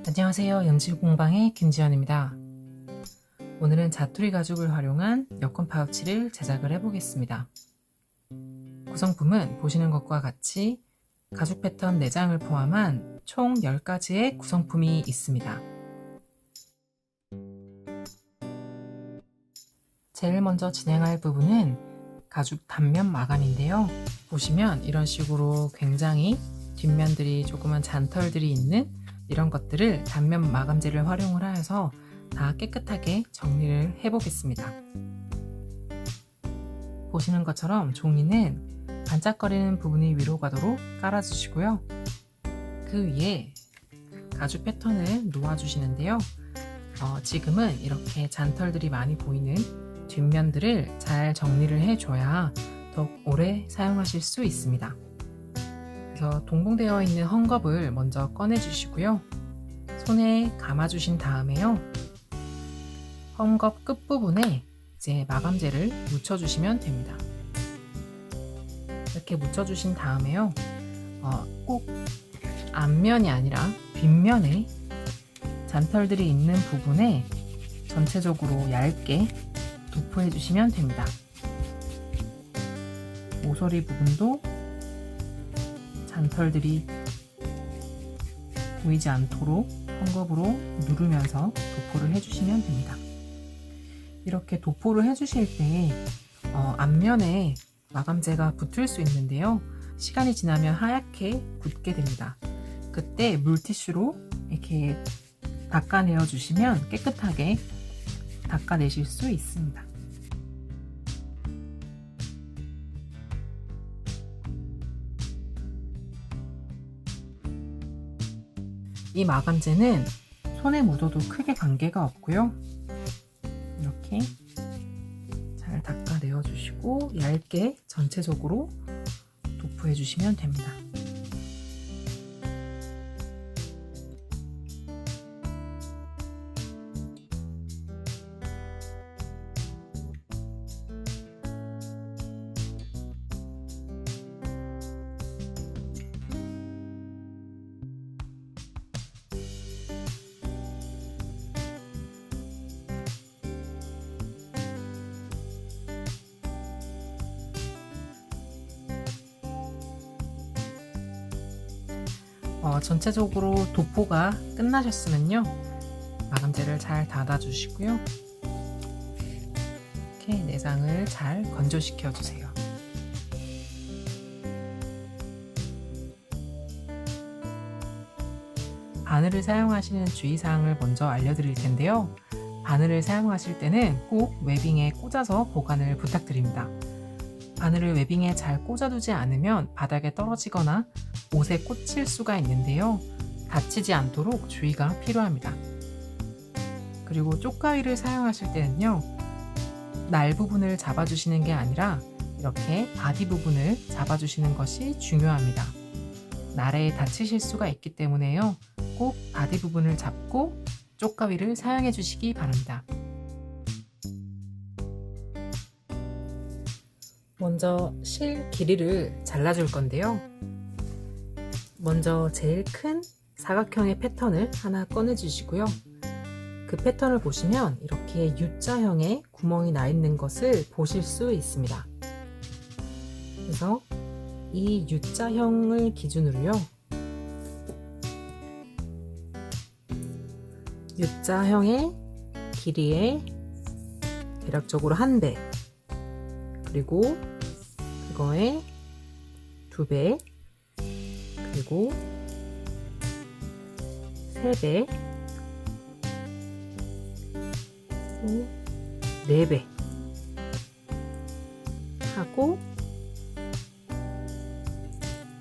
안녕하세요. 염지공방의 김지연입니다. 오늘은 자투리 가죽을 활용한 여권 파우치를 제작을 해보겠습니다. 구성품은 보시는 것과 같이 가죽 패턴 4장을 포함한 총 10가지의 구성품이 있습니다. 제일 먼저 진행할 부분은 가죽 단면 마감인데요. 보시면 이런 식으로 굉장히 뒷면들이 조그만 잔털들이 있는 이런 것들을 단면 마감재를 활용을 하여서 다 깨끗하게 정리를 해보겠습니다. 보시는 것처럼 종이는 반짝거리는 부분이 위로 가도록 깔아주시고요. 그 위에 가죽 패턴을 놓아주시는데요. 지금은 이렇게 잔털들이 많이 보이는 뒷면들을 잘 정리를 해줘야 더욱 오래 사용하실 수 있습니다. 그래서 동봉되어 있는 헝겊을 먼저 꺼내 주시고요. 손에 감아 주신 다음에요. 헝겊 끝부분에 이제 마감재를 묻혀 주시면 됩니다. 이렇게 묻혀 주신 다음에요. 꼭 앞면이 아니라 뒷면에 잔털들이 있는 부분에 전체적으로 얇게 도포해 주시면 됩니다. 모서리 부분도 잔털들이 보이지 않도록 헝겊으로 누르면서 도포를 해주시면 됩니다. 이렇게 도포를 해주실 때 앞면에 마감재가 붙을 수 있는데요. 시간이 지나면 하얗게 굳게 됩니다. 그때 물티슈로 이렇게 닦아내어 주시면 깨끗하게 닦아내실 수 있습니다. 이 마감재는 손에 묻어도 크게 관계가 없고요. 이렇게 잘 닦아내어 주시고 얇게 전체적으로 도포해 주시면 됩니다. 전체적으로 도포가 끝나셨으면요. 마감재를 잘 닫아 주시고요. 이렇게 내장을 잘 건조시켜 주세요. 바늘을 사용하시는 주의사항을 먼저 알려드릴 텐데요. 바늘을 사용하실 때는 꼭 웨빙에 꽂아서 보관을 부탁드립니다. 바늘을 웨빙에 잘 꽂아두지 않으면 바닥에 떨어지거나 옷에 꽂힐 수가 있는데요. 다치지 않도록 주의가 필요합니다. 그리고 쪽가위를 사용하실 때는요. 날 부분을 잡아주시는 게 아니라 이렇게 바디 부분을 잡아주시는 것이 중요합니다. 날에 다치실 수가 있기 때문에요. 꼭 바디 부분을 잡고 쪽가위를 사용해 주시기 바랍니다. 먼저 실 길이를 잘라줄 건데요. 먼저 제일 큰 사각형의 패턴을 하나 꺼내 주시고요. 그 패턴을 보시면 이렇게 U자형의 구멍이 나 있는 것을 보실 수 있습니다. 그래서 이 U자형을 기준으로요. U자형의 길이의 대략적으로 1배, 그리고 그거의 2배, 그리고 3배, 또 4배 하고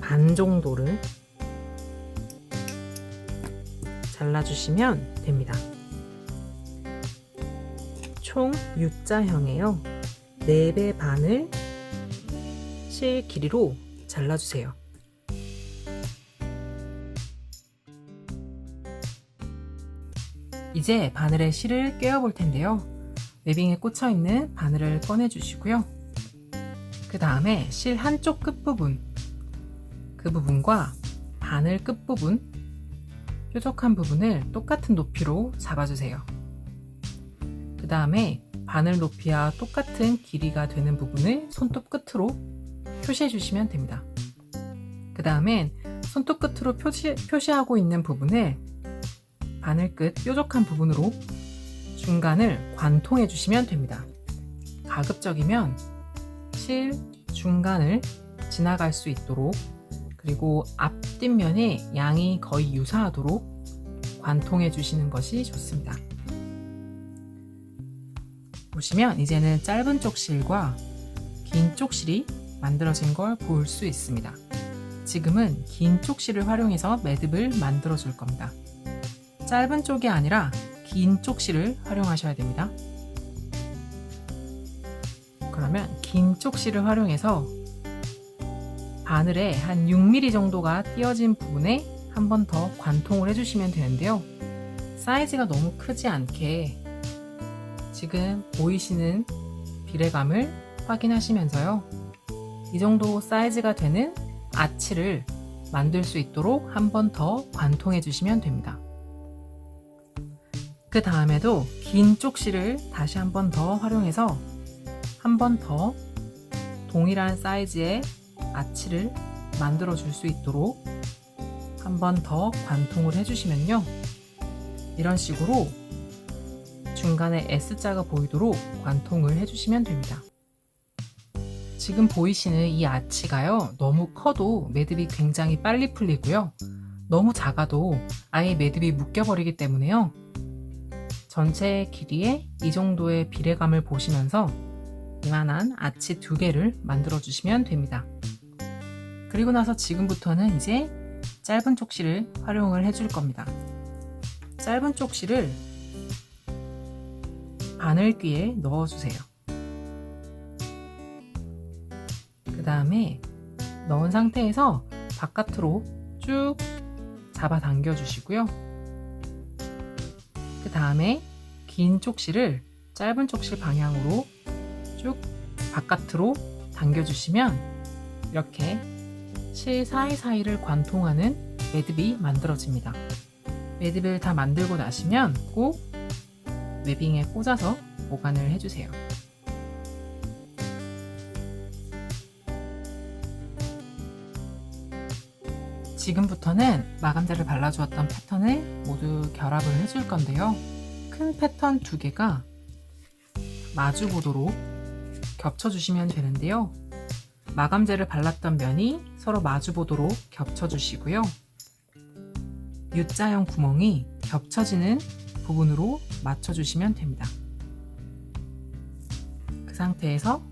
반 정도를 잘라주시면 됩니다. 총 U자형이에요. 4배 반을 실 길이로 잘라주세요. 이제 바늘에 실을 꿰어 볼 텐데요. 웨빙에 꽂혀 있는 바늘을 꺼내 주시고요. 그 다음에 실 한쪽 끝부분, 그 부분과 바늘 끝부분 뾰족한 부분을 똑같은 높이로 잡아주세요. 그 다음에 바늘 높이와 똑같은 길이가 되는 부분을 손톱 끝으로 표시해 주시면 됩니다. 그 다음엔 손톱 끝으로 표시하고 있는 부분을 바늘 끝 뾰족한 부분으로 중간을 관통해 주시면 됩니다. 가급적이면 실 중간을 지나갈 수 있도록, 그리고 앞뒷면에 양이 거의 유사하도록 관통해 주시는 것이 좋습니다. 보시면 이제는 짧은 쪽 실과 긴 쪽 실이 만들어진 걸 볼 수 있습니다. 지금은 긴 쪽 실을 활용해서 매듭을 만들어 줄 겁니다. 짧은 쪽이 아니라 긴 쪽 실을 활용하셔야 됩니다. 그러면 긴 쪽 실을 활용해서 바늘에 한 6mm 정도가 띄어진 부분에 한 번 더 관통을 해주시면 되는데요. 사이즈가 너무 크지 않게 지금 보이시는 비례감을 확인하시면서요. 이 정도 사이즈가 되는 아치를 만들 수 있도록 한 번 더 관통해 주시면 됩니다. 그 다음에도 긴 쪽 실을 다시 한 번 더 활용해서 한 번 더 동일한 사이즈의 아치를 만들어 줄 수 있도록 한 번 더 관통을 해주시면요. 이런 식으로 중간에 S자가 보이도록 관통을 해주시면 됩니다. 지금 보이시는 이 아치가요, 너무 커도 매듭이 굉장히 빨리 풀리고요. 너무 작아도 아예 매듭이 묶여버리기 때문에요. 전체 길이에 이 정도의 비례감을 보시면서 이만한 아치 2개를 만들어 주시면 됩니다. 그리고 나서 지금부터는 이제 짧은 쪽실을 활용을 해줄 겁니다. 짧은 쪽실을 바늘귀에 넣어주세요. 그 다음에 넣은 상태에서 바깥으로 쭉 잡아 당겨 주시고요. 그 다음에 긴 쪽실을 짧은 쪽실 방향으로 쭉 바깥으로 당겨 주시면 이렇게 실 사이사이를 관통하는 매듭이 만들어집니다. 매듭을 다 만들고 나시면 꼭 웨빙에 꽂아서 보관을 해주세요. 지금부터는 마감재를 발라주었던 패턴을 모두 결합을 해줄 건데요. 큰 패턴 2개가 마주보도록 겹쳐주시면 되는데요. 마감재를 발랐던 면이 서로 마주보도록 겹쳐주시고요. U자형 구멍이 겹쳐지는 부분으로 맞춰주시면 됩니다. 그 상태에서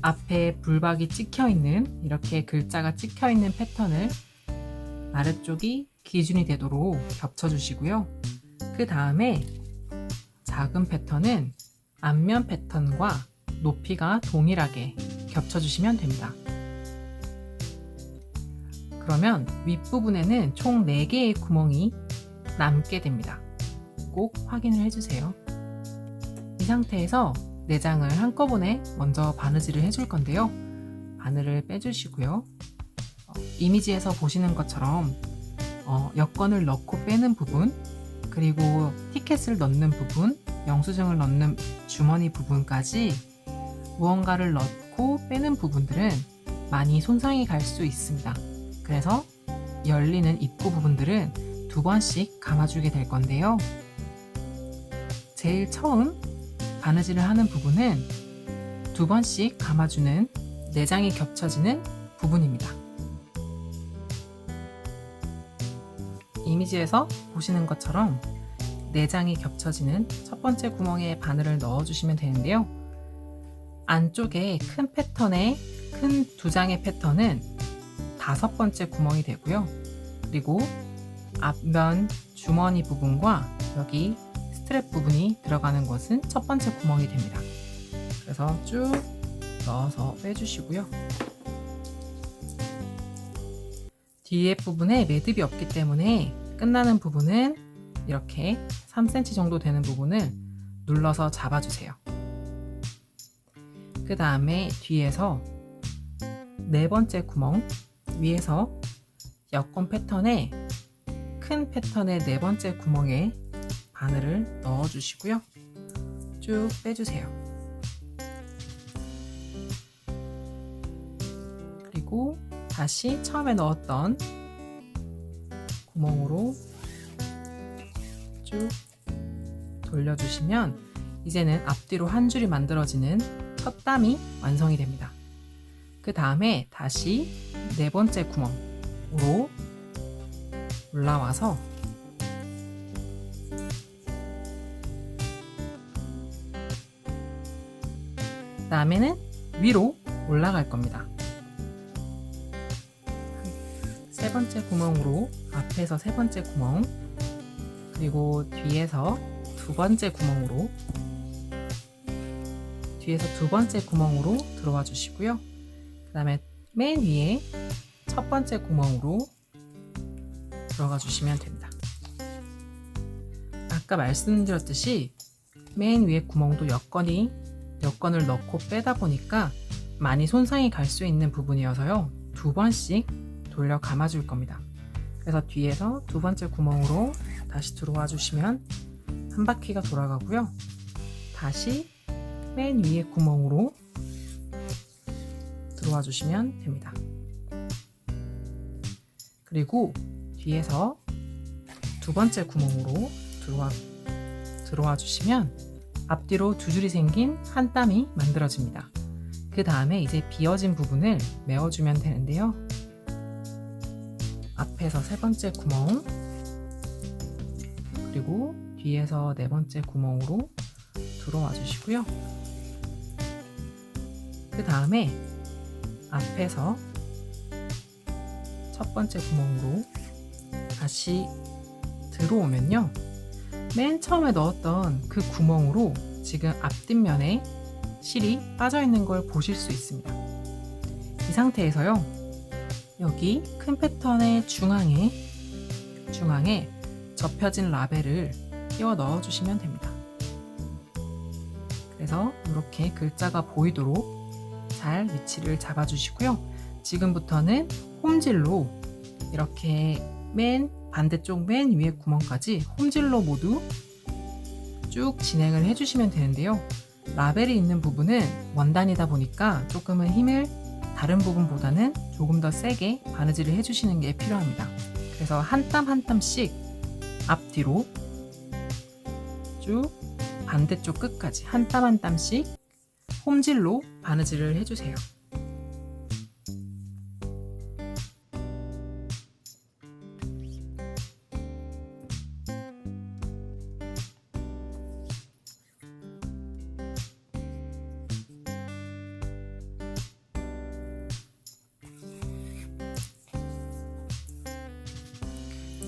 앞에 불박이 찍혀있는, 이렇게 글자가 찍혀있는 패턴을 아래쪽이 기준이 되도록 겹쳐주시고요. 그 다음에 작은 패턴은 앞면 패턴과 높이가 동일하게 겹쳐주시면 됩니다. 그러면 윗부분에는 총 4개의 구멍이 남게 됩니다. 꼭 확인을 해주세요. 이 상태에서 내장을 한꺼번에 먼저 바느질을 해줄 건데요. 바늘을 빼주시고요. 이미지에서 보시는 것처럼 여권을 넣고 빼는 부분, 그리고 티켓을 넣는 부분, 영수증을 넣는 주머니 부분까지 무언가를 넣고 빼는 부분들은 많이 손상이 갈 수 있습니다. 그래서 열리는 입구 부분들은 2번씩 감아주게 될 건데요. 제일 처음 바느질을 하는 부분은 2번씩 감아주는 내장이 겹쳐지는 부분입니다. 이미지에서 보시는 것처럼 내장이 겹쳐지는 첫 번째 구멍에 바늘을 넣어주시면 되는데요. 안쪽에 큰 패턴의 큰 2장의 패턴은 5번째 구멍이 되고요. 그리고 앞면 주머니 부분과 여기 스트랩 부분이 들어가는 것은 첫 번째 구멍이 됩니다. 그래서 쭉 넣어서 빼주시고요. 뒤에 부분에 매듭이 없기 때문에 끝나는 부분은 이렇게 3cm 정도 되는 부분을 눌러서 잡아주세요. 그 다음에 뒤에서 4번째 구멍 위에서 여권 패턴의 큰 패턴의 네 번째 구멍에 바늘을 넣어주시고요. 쭉 빼주세요. 그리고 다시 처음에 넣었던 구멍으로 쭉 돌려주시면 이제는 앞뒤로 한 줄이 만들어지는 첫 땀이 완성이 됩니다. 그 다음에 다시 네 번째 구멍으로 올라와서 그 다음에는 위로 올라갈 겁니다. 세 번째 구멍으로 앞에서 세 번째 구멍, 그리고 뒤에서 두 번째 구멍으로 들어와 주시고요. 그 다음에 맨 위에 첫 번째 구멍으로 들어가 주시면 됩니다. 아까 말씀드렸듯이 맨 위에 구멍도 여권을 넣고 빼다 보니까 많이 손상이 갈 수 있는 부분이어서요. 두 번씩 돌려 감아 줄 겁니다. 그래서 뒤에서 두 번째 구멍으로 다시 들어와 주시면 한 바퀴가 돌아가고요. 다시 맨 위에 구멍으로 들어와 주시면 됩니다. 그리고 뒤에서 두 번째 구멍으로 들어와 주시면 앞뒤로 두 줄이 생긴 한 땀이 만들어집니다. 그 다음에 이제 비어진 부분을 메워주면 되는데요. 앞에서 세 번째 구멍, 그리고 뒤에서 네 번째 구멍으로 들어와 주시고요. 그 다음에 앞에서 첫 번째 구멍으로 다시 들어오면요. 맨 처음에 넣었던 그 구멍으로 지금 앞뒷면에 실이 빠져 있는 걸 보실 수 있습니다. 이 상태에서요. 여기 큰 패턴의 중앙에 접혀진 라벨을 끼워 넣어 주시면 됩니다. 그래서 이렇게 글자가 보이도록 잘 위치를 잡아 주시고요. 지금부터는 홈질로 이렇게 반대쪽 맨 위에 구멍까지 홈질로 모두 쭉 진행을 해주시면 되는데요. 라벨이 있는 부분은 원단이다 보니까 조금은 힘을 다른 부분보다는 조금 더 세게 바느질을 해주시는 게 필요합니다. 그래서 한 땀 한 땀씩 앞뒤로 쭉 반대쪽 끝까지 한 땀 한 땀씩 홈질로 바느질을 해주세요.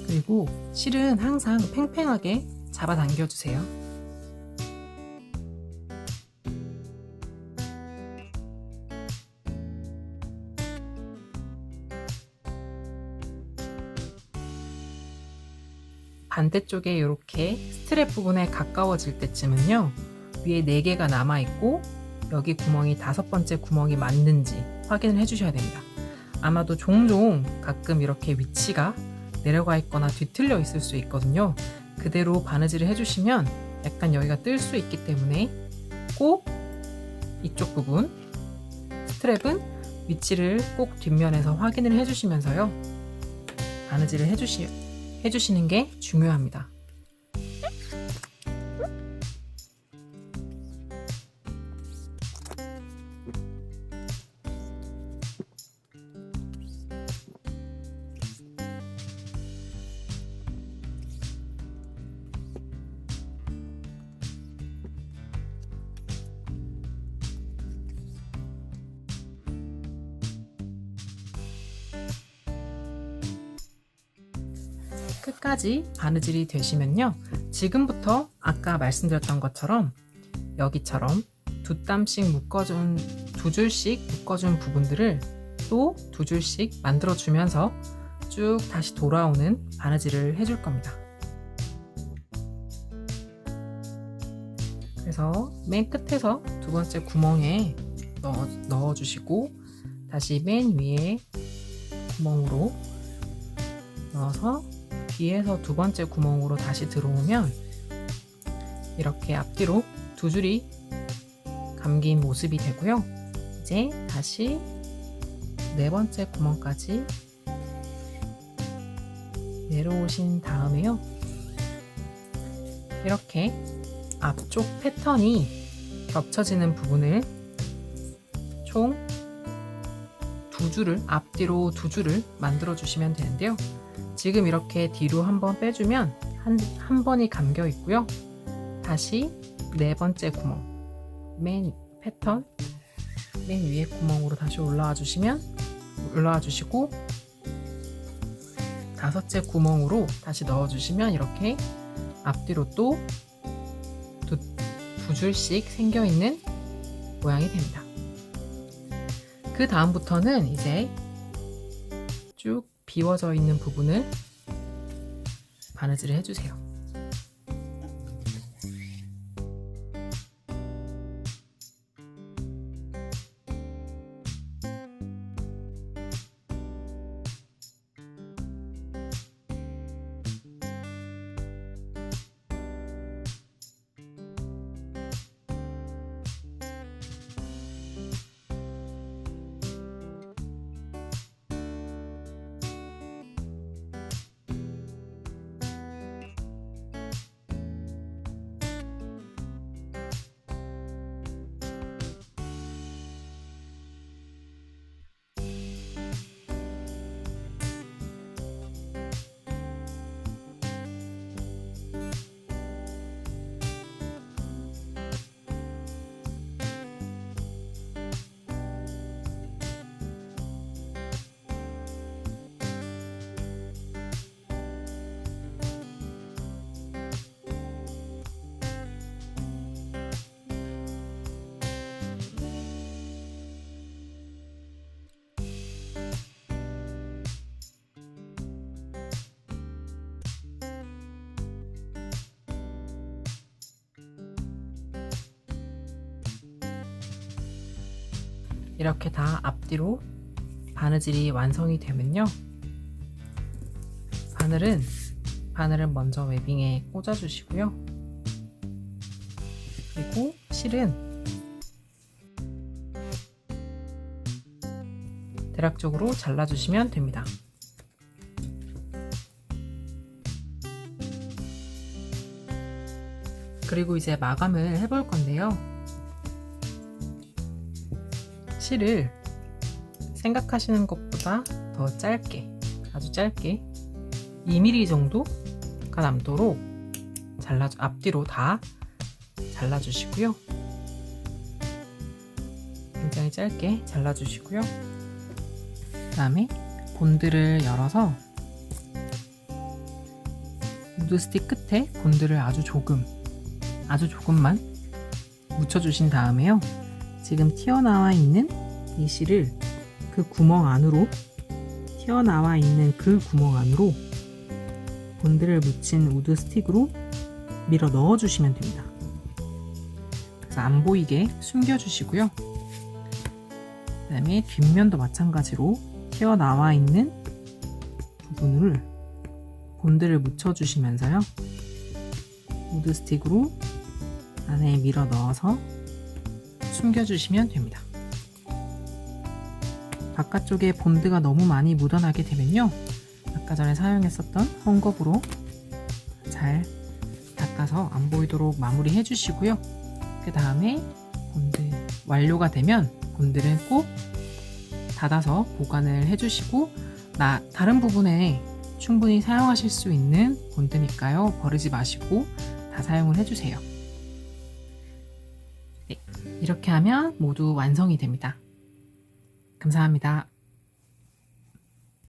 그리고 실은 항상 팽팽하게 잡아당겨 주세요. 반대쪽에 이렇게 스트랩 부분에 가까워질 때쯤은요. 위에 4개가 남아있고 여기 구멍이 5번째 구멍이 맞는지 확인을 해주셔야 됩니다. 아마도 종종 가끔 이렇게 위치가 내려가 있거나 뒤틀려 있을 수 있거든요. 그대로 바느질을 해주시면 약간 여기가 뜰 수 있기 때문에 꼭 이쪽 부분 스트랩은 위치를 꼭 뒷면에서 확인을 해주시면서요. 바느질을 해주시는 게 중요합니다. 끝까지 바느질이 되시면요. 지금부터 아까 말씀드렸던 것처럼 여기처럼 두 줄씩 묶어준 부분들을 또 두 줄씩 만들어주면서 쭉 다시 돌아오는 바느질을 해줄 겁니다. 그래서 맨 끝에서 두 번째 구멍에 넣어주시고 다시 맨 위에 구멍으로 넣어서 뒤에서 두 번째 구멍으로 다시 들어오면 이렇게 앞뒤로 두 줄이 감긴 모습이 되고요. 이제 다시 네 번째 구멍까지 내려오신 다음에요. 이렇게 앞쪽 패턴이 겹쳐지는 부분을 총 두 줄을, 앞뒤로 두 줄을 만들어 주시면 되는데요. 지금 이렇게 뒤로 한번 빼주면 한 번이 감겨 있고요. 다시 네 번째 구멍, 맨 패턴 맨 위에 구멍으로 다시 올라와 주시고 다섯째 구멍으로 다시 넣어 주시면 이렇게 앞뒤로 또 두 줄씩 생겨 있는 모양이 됩니다. 그 다음부터는 이제 쭉 비워져 있는 부분을 바느질을 해주세요. 이렇게 다 앞뒤로 바느질이 완성이 되면요. 바늘은 먼저 웨빙에 꽂아 주시고요. 그리고 실은 대략적으로 잘라 주시면 됩니다. 그리고 이제 마감을 해볼 건데요. 실을 생각하시는 것보다 더 짧게, 아주 짧게 2mm 정도가 남도록 앞뒤로 다 잘라주시고요. 굉장히 짧게 잘라주시고요. 그 다음에 본드를 열어서 우드 스틱 끝에 본드를 아주 조금만 묻혀주신 다음에요. 지금 튀어나와 있는 이 실을 그 구멍 안으로 본드를 묻힌 우드 스틱으로 밀어 넣어 주시면 됩니다. 그래서 안 보이게 숨겨 주시고요. 그 다음에 뒷면도 마찬가지로 튀어나와 있는 부분을 본드를 묻혀 주시면서요. 우드 스틱으로 안에 밀어 넣어서 숨겨주시면 됩니다. 바깥쪽에 본드가 너무 많이 묻어나게 되면요. 아까 전에 사용했었던 헝겊으로 잘 닦아서 안 보이도록 마무리 해주시고요. 그 다음에 본드 완료가 되면 본드를 꼭 닫아서 보관을 해주시고 다른 부분에 충분히 사용하실 수 있는 본드니까요. 버리지 마시고 다 사용을 해주세요. 네, 이렇게 하면 모두 완성이 됩니다. 감사합니다.